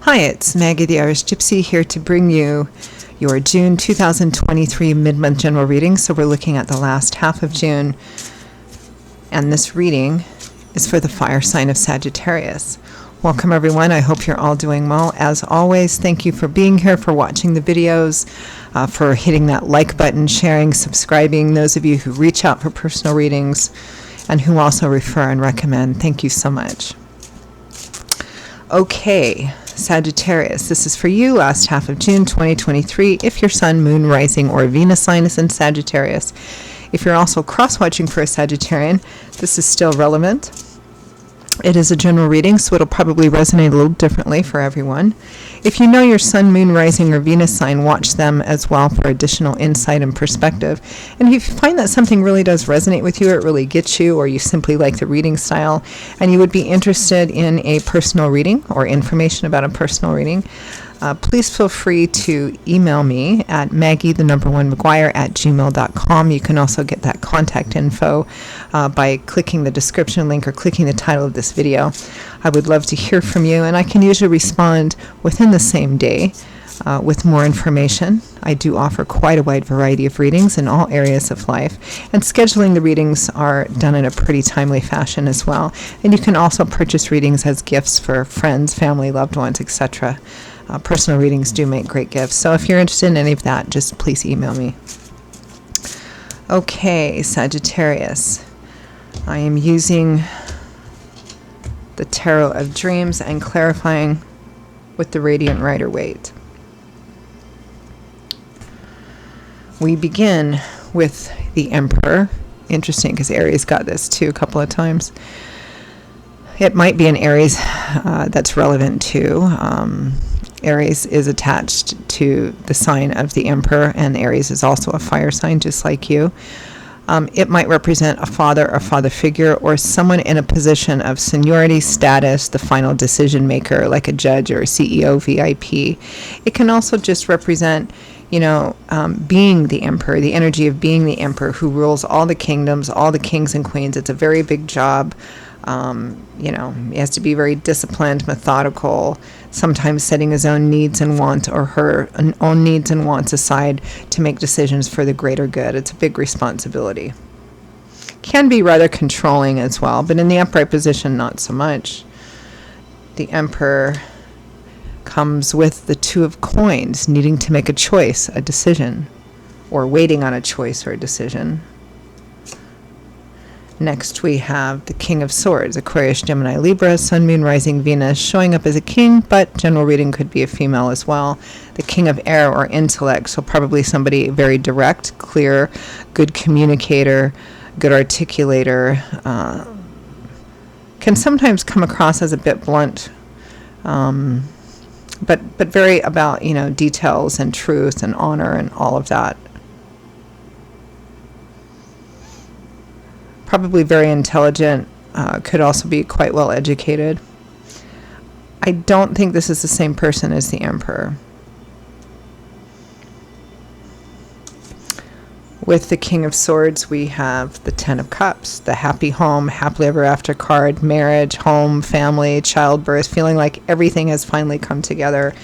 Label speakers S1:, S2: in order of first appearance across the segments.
S1: Hi, it's Maggie the Irish Gypsy here to bring you your June 2023 mid-month general reading. So we're looking at the last half of June, and this reading is for the fire sign of Sagittarius. Welcome everyone. I hope you're all doing well. As always, thank you for being here, for watching the videos, for hitting that like button, sharing, subscribing. Those of you who reach out for personal readings and who also refer and recommend, thank you so much. Okay, Sagittarius, this is for you, last half of June 2023, if your sun, moon, rising, or Venus sign is in Sagittarius. If you're also cross-watching for a Sagittarian, this is still relevant. It is a general reading, so it'll probably resonate a little differently for everyone. If you know your sun, moon, rising, or Venus sign, watch them as well for additional insight and perspective. And if you find that something really does resonate with you, it really gets you, or you simply like the reading style, and you would be interested in a personal reading or information about a personal reading, please feel free to email me at maggie1mcguire@gmail.com. You can also get that contact info by clicking the description link or clicking the title of this video. I would love to hear from you, and I can usually respond within the same day with more information. I do offer quite a wide variety of readings in all areas of life, and scheduling the readings are done in a pretty timely fashion as well. And you can also purchase readings as gifts for friends, family, loved ones, etc. Personal readings do make great gifts. So if you're interested in any of that, just please email me. Okay, Sagittarius. I am using the Tarot of Dreams and clarifying with the Radiant Rider-Waite. We begin with the Emperor. Interesting, because Aries got this too a couple of times. It might be an Aries that's relevant too. Aries is attached to the sign of the Emperor, and Aries is also a fire sign just like you. It might represent a father or father figure, or someone in a position of seniority, status, the final decision maker, like a judge or a CEO, VIP. It can also just represent, being the Emperor, the energy of being the Emperor who rules all the kingdoms, all the kings and queens. It's a very big job. He has to be very disciplined, methodical, sometimes setting his own needs and wants, or her own needs and wants aside to make decisions for the greater good. It's a big responsibility. Can be rather controlling as well, but in the upright position, not so much. The Emperor comes with the Two of Coins, needing to make a choice, a decision, or waiting on a choice or a decision. Next, we have the King of Swords, Aquarius, Gemini, Libra, Sun, Moon, Rising, Venus, showing up as a king, but general reading could be a female as well. The King of Air, or intellect, so probably somebody very direct, clear, good communicator, good articulator. Can sometimes come across as a bit blunt, but very about, details and truth and honor and all of that. Probably very intelligent, could also be quite well educated. I don't think this is the same person as the Emperor. With the King of Swords, we have the Ten of Cups, the happy home, happily ever after card, marriage, home, family, childbirth, feeling like everything has finally come together.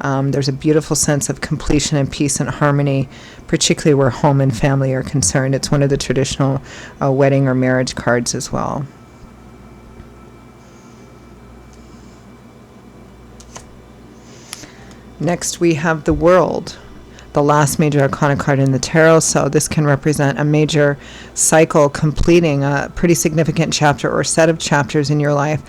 S1: There's a beautiful sense of completion and peace and harmony, particularly where home and family are concerned. It's one of the traditional wedding or marriage cards as well. Next, we have the World, the last major arcana card in the tarot. So this can represent a major cycle completing a pretty significant chapter or set of chapters in your life,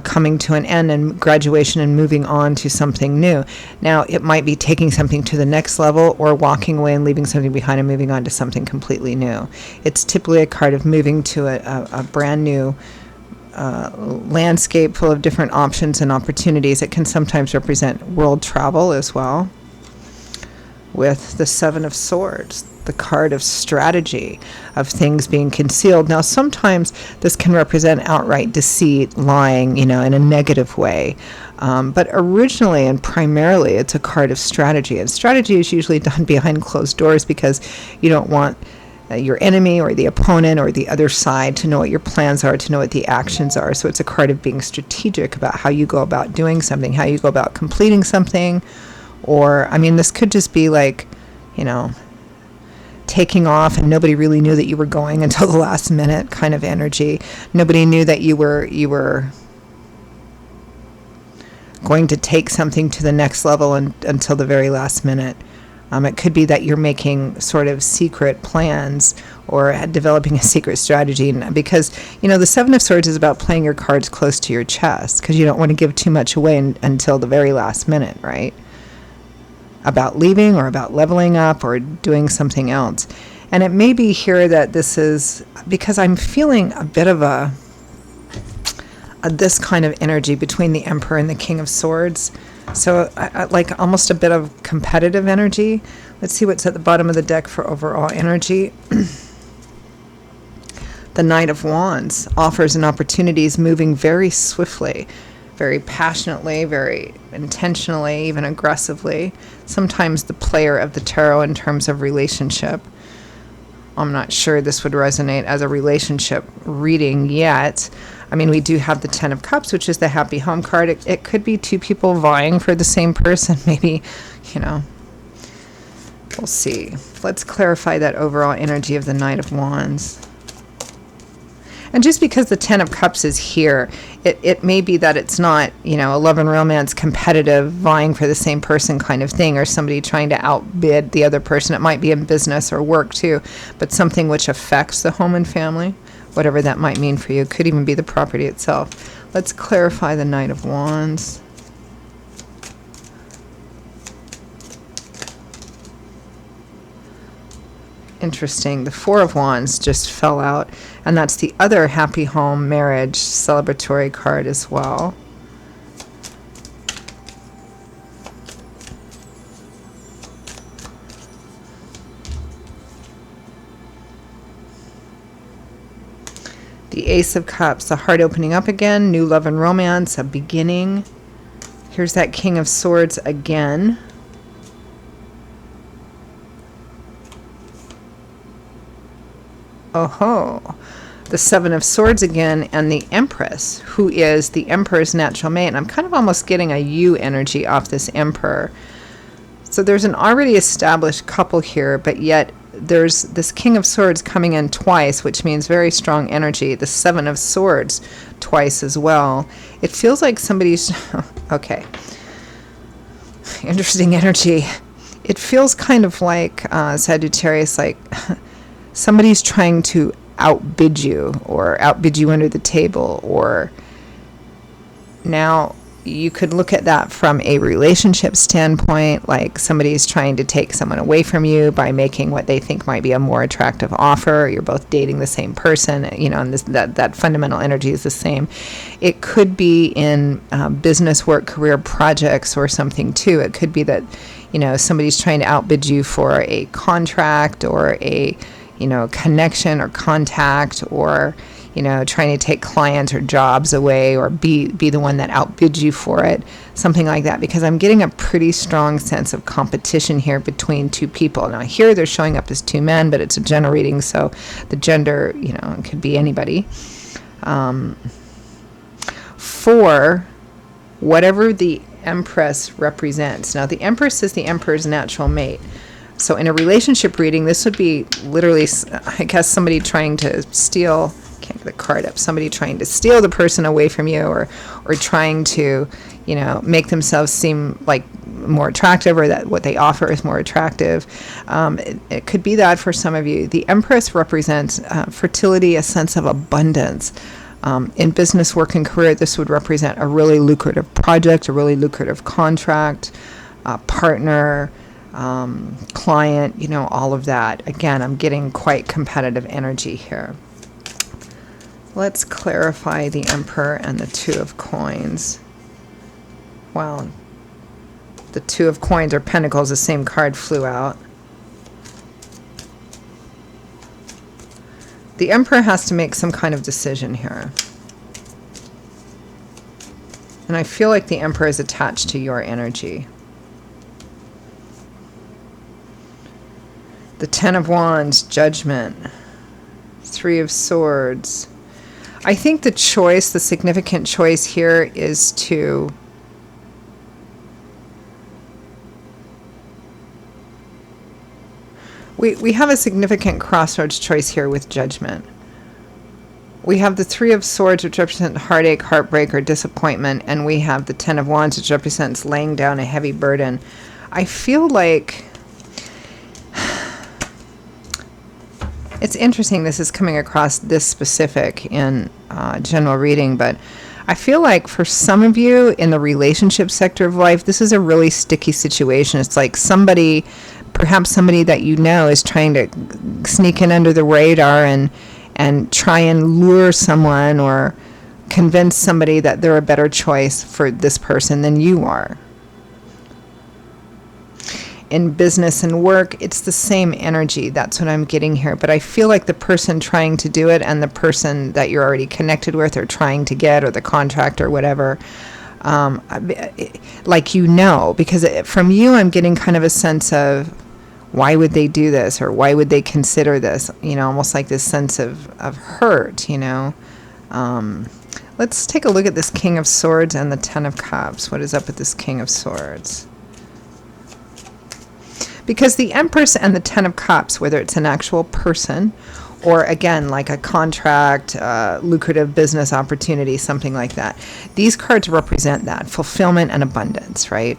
S1: coming to an end and graduation and moving on to something new. Now, it might be taking something to the next level or walking away and leaving something behind and moving on to something completely new. It's typically a card of moving to a brand new landscape full of different options and opportunities. It can sometimes represent world travel as well. With the Seven of Swords, the card of strategy, of things being concealed. Now, sometimes this can represent outright deceit, lying, in a negative way. But originally and primarily, it's a card of strategy. And strategy is usually done behind closed doors because you don't want your enemy or the opponent or the other side, to know what your plans are, to know what the actions are. So it's a card of being strategic about how you go about doing something, how you go about completing something. Or, I mean, this could just be like, you know, taking off and nobody really knew that you were going until the last minute kind of energy. Nobody knew that you were going to take something to the next level until the very last minute. It could be that you're making sort of secret plans or developing a secret strategy, because, you know, the Seven of Swords is about playing your cards close to your chest, because you don't want to give too much away until the very last minute, right? About leaving or about leveling up or doing something else. And it may be here that this is because I'm feeling a bit of this kind of energy between the Emperor and the King of Swords. So I like almost a bit of competitive energy. Let's see what's at the bottom of the deck for overall energy. The Knight of Wands, offers and opportunities, moving very swiftly, very passionately, very intentionally, even aggressively. Sometimes the player of the tarot in terms of relationship. I'm not sure this would resonate as a relationship reading yet. I mean, we do have the Ten of Cups, which is the happy home card. It could be two people vying for the same person, maybe, you know. We'll see. Let's clarify that overall energy of the Knight of Wands. And just because the Ten of Cups is here, it may be that it's not, you know, a love and romance, competitive, vying for the same person kind of thing, or somebody trying to outbid the other person. It might be in business or work too, but something which affects the home and family, whatever that might mean for you. It could even be the property itself. Let's clarify the Knight of Wands. Interesting. The Four of Wands just fell out, and that's the other happy home, marriage, celebratory card as well. The Ace of Cups, the heart opening up again, new love and romance, a beginning. Here's that King of Swords again. Oh, the Seven of Swords again, and the Empress, who is the Emperor's natural mate. And I'm kind of almost getting a you energy off this Emperor. So there's an already established couple here, but yet there's this King of Swords coming in twice, which means very strong energy. The Seven of Swords twice as well. It feels like somebody's... Okay. Interesting energy. It feels kind of like, Sagittarius, like... somebody's trying to outbid you or outbid you under the table. Or now you could look at that from a relationship standpoint, like somebody's trying to take someone away from you by making what they think might be a more attractive offer. You're both dating the same person, you know, and that fundamental energy is the same. It could be in business, work, career, projects or something too. It could be that, you know, somebody's trying to outbid you for a contract or a, you know, connection or contact, or, you know, trying to take clients or jobs away, or be the one that outbids you for it, something like that, because I'm getting a pretty strong sense of competition here between two people. Now here they're showing up as two men, but it's a gender reading, so the gender, you know, it could be anybody. For whatever the Empress represents. Now the Empress is the Emperor's natural mate. So in a relationship reading, this would be literally, I guess, somebody trying to steal, can't get the card up, somebody trying to steal the person away from you, or trying to, you know, make themselves seem like more attractive, or that what they offer is more attractive. It could be that for some of you. The Empress represents fertility, a sense of abundance. In business, work, and career, this would represent a really lucrative project, a really lucrative contract, partner, client, you know, all of that. Again, I'm getting quite competitive energy here. Let's clarify the Emperor and the Two of Coins. Well, the Two of Coins or Pentacles, the same card flew out. The Emperor has to make some kind of decision here. And I feel like the Emperor is attached to your energy. The Ten of Wands, Judgment. Three of Swords. I think the choice, the significant choice here is to we have a significant crossroads choice here with Judgment. We have the Three of Swords, which represent heartache, heartbreak, or disappointment, and we have the Ten of Wands, which represents laying down a heavy burden. I feel like it's interesting this is coming across this specific in general reading, but I feel like for some of you in the relationship sector of life, this is a really sticky situation. It's like somebody, perhaps somebody that you know is trying to sneak in under the radar and try and lure someone or convince somebody that they're a better choice for this person than you are. In business and work, it's the same energy. That's what I'm getting here. But I feel like the person trying to do it and the person that you're already connected with or trying to get, or the contract or whatever, like, you know, because from you I'm getting kind of a sense of why would they do this, or why would they consider this, you know, almost like this sense of hurt, you know. Let's take a look at this King of Swords and the Ten of Cups. What is up with this King of Swords? Because the Empress and the Ten of Cups, whether it's an actual person or, again, like a contract, lucrative business opportunity, something like that, these cards represent that, fulfillment and abundance, right?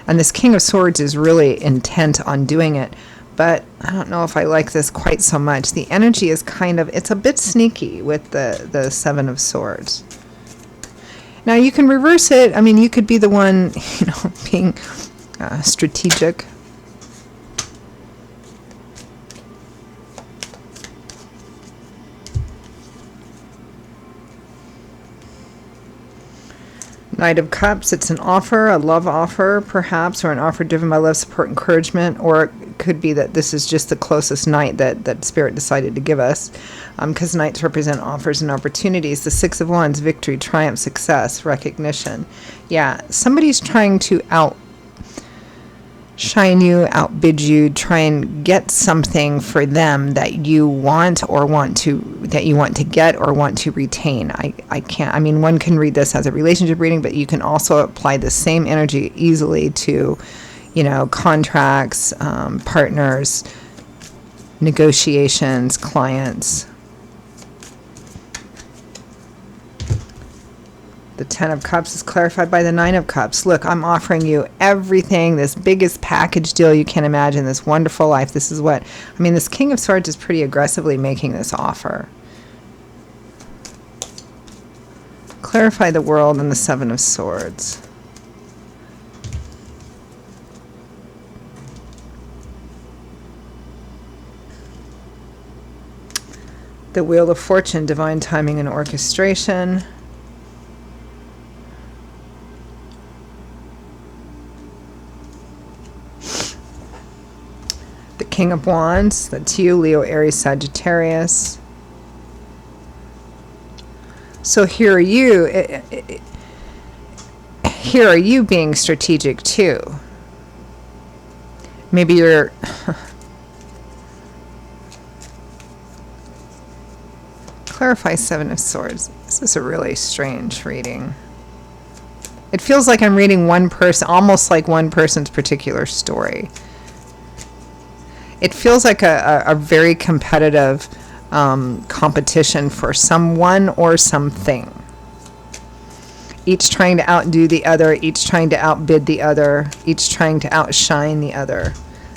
S1: And this King of Swords is really intent on doing it, but I don't know if I like this quite so much. The energy is kind of, it's a bit sneaky with the Seven of Swords. Now, you can reverse it. I mean, you could be the one, you know, being strategic. Knight of Cups, it's an offer, a love offer perhaps, or an offer driven by love, support, encouragement, or it could be that this is just the closest knight that Spirit decided to give us, because knights represent offers and opportunities. The Six of Wands, victory, triumph, success, recognition. Yeah, somebody's trying to outshine you, outbid you, try and get something for them that you want, or that you want to get or want to retain. I can't, I mean, one can read this as a relationship reading, but you can also apply the same energy easily to, you know, contracts, partners, negotiations, clients. The Ten of Cups is clarified by the Nine of Cups. Look, I'm offering you everything, this biggest package deal you can imagine, this wonderful life. This is what, I mean, this King of Swords is pretty aggressively making this offer. Clarify the World and the Seven of Swords. The Wheel of Fortune, divine timing and orchestration. The King of Wands, that's you, Leo, Aries, Sagittarius. So here are you being strategic too. Maybe you're clarify Seven of Swords. This is a really strange reading. It feels like I'm reading one person, almost like one person's particular story. It feels like a very competitive competition for someone or something. Each trying to outdo the other, each trying to outbid the other, each trying to outshine the other.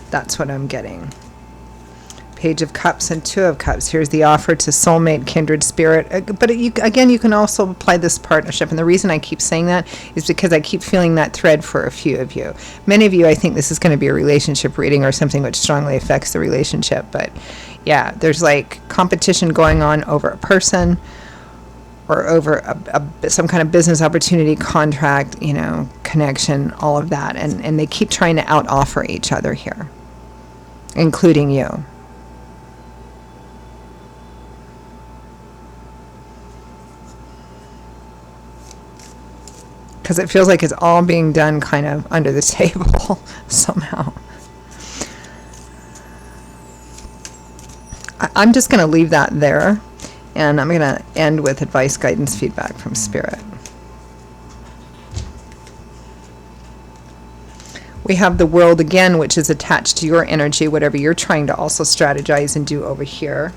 S1: That's what I'm getting. Page of Cups and Two of Cups. Here's the offer to soulmate, kindred spirit. But again, you can also apply this partnership. And the reason I keep saying that is because I keep feeling that thread for a few of you. Many of you, I think this is going to be a relationship reading or something which strongly affects the relationship. But yeah, there's like competition going on over a person or over some kind of business opportunity, contract, you know, connection, all of that. And they keep trying to out-offer each other here, including you. Because it feels like it's all being done kind of under the table somehow. I'm just going to leave that there, and I'm going to end with advice, guidance, feedback from Spirit. We have the World again, which is attached to your energy, whatever you're trying to also strategize and do over here.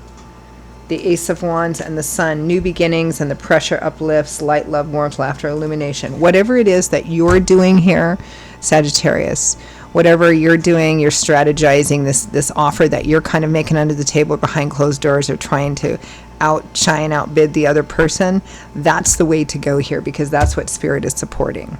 S1: The Ace of Wands and the Sun, new beginnings and the pressure uplifts, light, love, warmth, laughter, illumination. Whatever it is that you're doing here, Sagittarius, whatever you're doing, you're strategizing this offer that you're kind of making under the table behind closed doors or trying to outshine, outbid the other person. That's the way to go here, because that's what Spirit is supporting.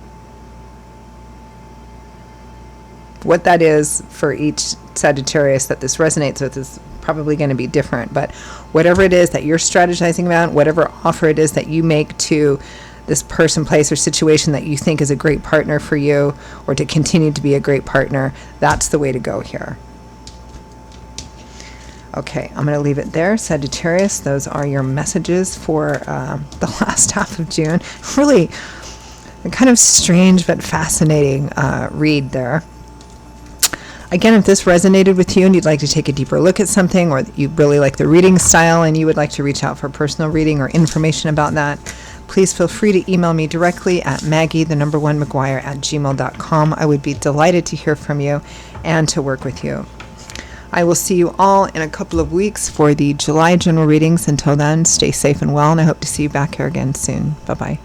S1: What that is for each Sagittarius that this resonates with is probably going to be different, but whatever it is that you're strategizing about, whatever offer it is that you make to this person, place, or situation that you think is a great partner for you, or to continue to be a great partner, that's the way to go here. Okay, I'm going to leave it there, Sagittarius. Those are your messages for the last half of June. Really a kind of strange but fascinating read there. Again, if this resonated with you and you'd like to take a deeper look at something, or you really like the reading style and you would like to reach out for personal reading or information about that, please feel free to email me directly at Maggie1McGuire@gmail.com. I would be delighted to hear from you and to work with you. I will see you all in a couple of weeks for the July general readings. Until then, stay safe and well, and I hope to see you back here again soon. Bye-bye.